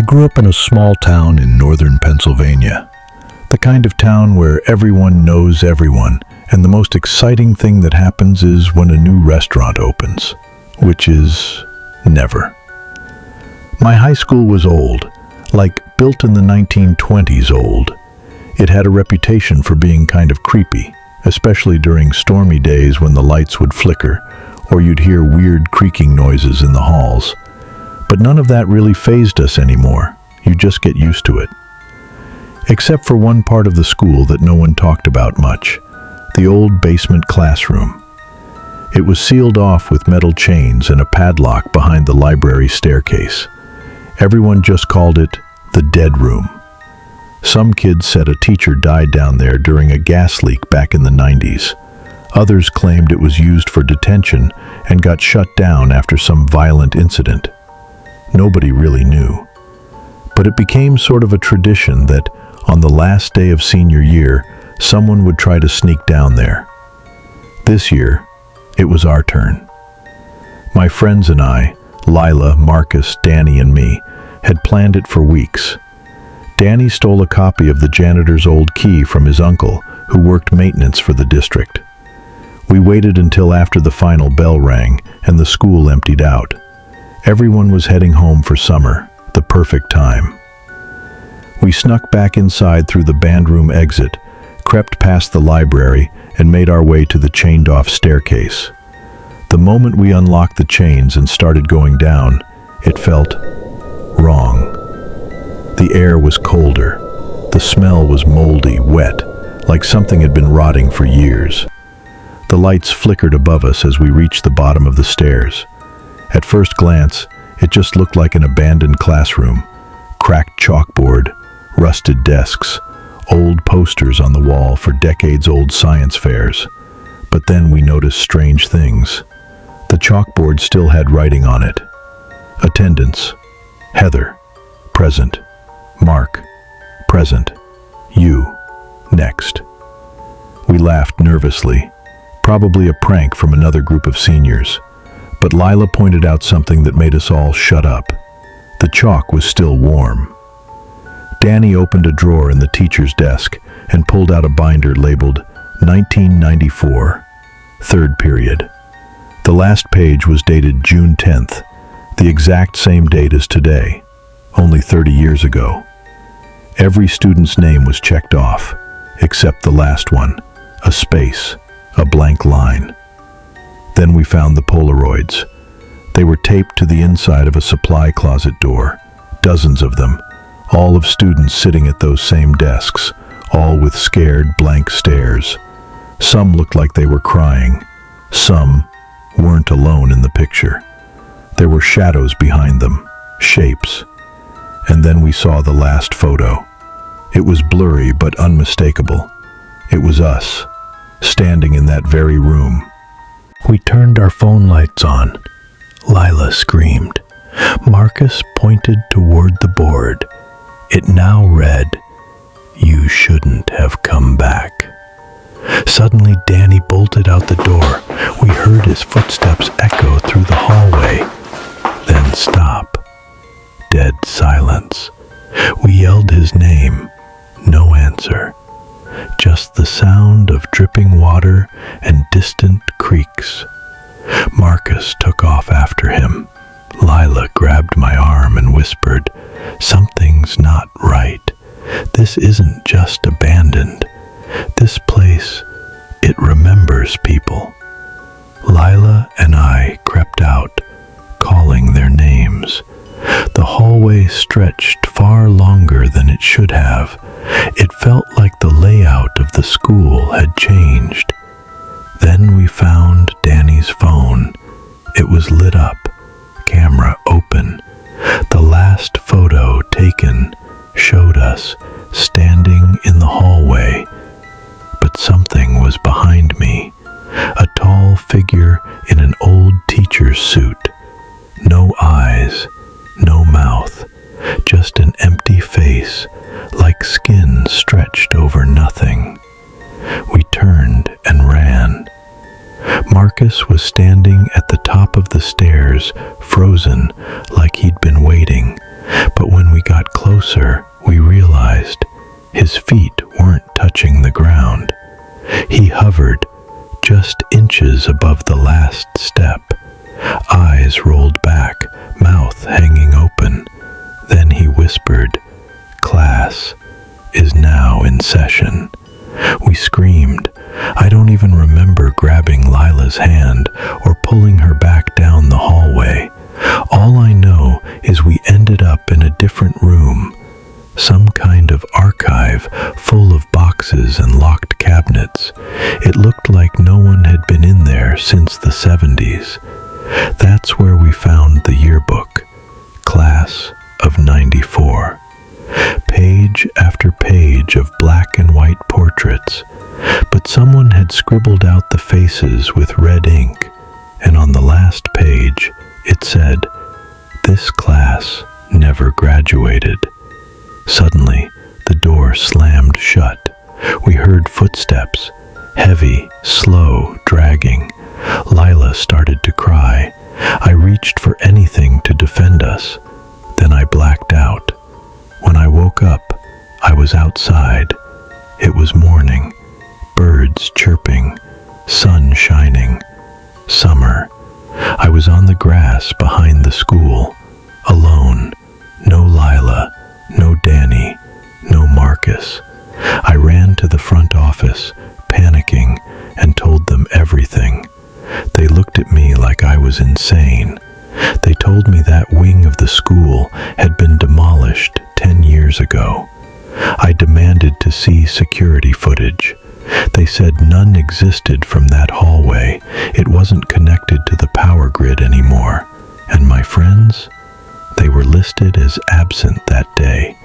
grew up in a small town in northern Pennsylvania. The kind of town where everyone knows everyone, and the most exciting thing that happens is when a new restaurant opens, which is never. My high school was old, like built in the 1920s old. It had a reputation for being kind of creepy, especially during stormy days when the lights would flicker, or you'd hear weird creaking noises in the halls. But none of that really fazed us anymore. You just get used to it. Except for one part of the school that no one talked about much, the old basement classroom. It was sealed off with metal chains and a padlock behind the library staircase. Everyone just called it the dead room. Some kids said a teacher died down there during a gas leak back in the 90s. Others claimed it was used for detention and got shut down after some violent incident. Nobody really knew. But it became sort of a tradition that on the last day of senior year, someone would try to sneak down there. This year, it was our turn. My friends and I, Lila, Marcus, Danny, and me, had planned it for weeks. Danny stole a copy of the janitor's old key from his uncle, who worked maintenance for the district. We waited until after the final bell rang and the school emptied out. Everyone was heading home for summer, the perfect time. We snuck back inside through the band room exit, crept past the library, and made our way to the chained-off staircase. The moment we unlocked the chains and started going down, it felt wrong. The air was colder. The smell was moldy, wet, like something had been rotting for years. The lights flickered above us as we reached the bottom of the stairs. At first glance, it just looked like an abandoned classroom. Cracked chalkboard, rusted desks, old posters on the wall for decades-old science fairs. But then we noticed strange things. The chalkboard still had writing on it. Attendance: Heather, present. Mark, present. You, next. We laughed nervously, probably a prank from another group of seniors. But Lila pointed out something that made us all shut up. The chalk was still warm. Danny opened a drawer in the teacher's desk and pulled out a binder labeled 1994, third period. The last page was dated June 10th, the exact same date as today, only 30 years ago. Every student's name was checked off, except the last one, a space, a blank line. Then we found the Polaroids. They were taped to the inside of a supply closet door, dozens of them, all of students sitting at those same desks, all with scared, blank stares. Some looked like they were crying. Some weren't alone in the picture. There were shadows behind them, shapes. And then we saw the last photo. It was blurry but unmistakable. It was us, standing in that very room. We turned our phone lights on. Lila screamed. Marcus pointed toward the board. It now read, "You shouldn't have come back." Suddenly, Danny bolted out the door. We heard his footsteps echo through the hallway, then stop. Dead silence. We yelled his name. No answer. Just the sound of dripping water and distant creaks. Marcus took off after him. Lila grabbed my arm and whispered, "Something's not right. This isn't just abandoned. This place, it remembers people." Lila and I crept out, calling their names. The hallway stretched far longer than it should have. It felt like the layout of the school had changed. Then we found Danny's phone. It was lit up, camera open. The last photo taken showed us standing in the hallway. But something was behind me, a tall figure in an old teacher's suit. No eyes, no mouth, just an empty face, like skin stretched over nothing. We turned and ran. Marcus was standing at the top of the stairs, frozen like he'd been waiting, But when we got closer, we realized his feet weren't touching the ground. He hovered just inches above the last step, eyes rolled back, mouth hanging open. Then he whispered, "Class is now in session." We screamed. I don't even remember grabbing Lila's hand or pulling her back down the hallway. All I know is we ended up in a different room, some kind of archive full of boxes and locked cabinets. It looked like no one had been in there since the 70s. That's where we found the yearbook, Class of '94. Page after page of black and white portraits, but someone had scribbled out the faces with red ink, and on the last page it said, "This class never graduated." Suddenly, the door slammed shut. We heard footsteps, heavy, slow, dragging. Lila started to cry. I reached for anything to defend us. Then I blacked out. When I woke up, I was outside. It was morning, birds chirping, sun shining, summer. I was on the grass behind the school, alone. No Lila, no Danny, no Marcus. I ran to the front office, panicking, and told them everything. They looked at me like I was insane. They told me that wing of the school had been demolished 10 years ago. I demanded to see security footage. They said none existed from that hallway. It wasn't connected to the power grid anymore. And my friends? They were listed as absent that day.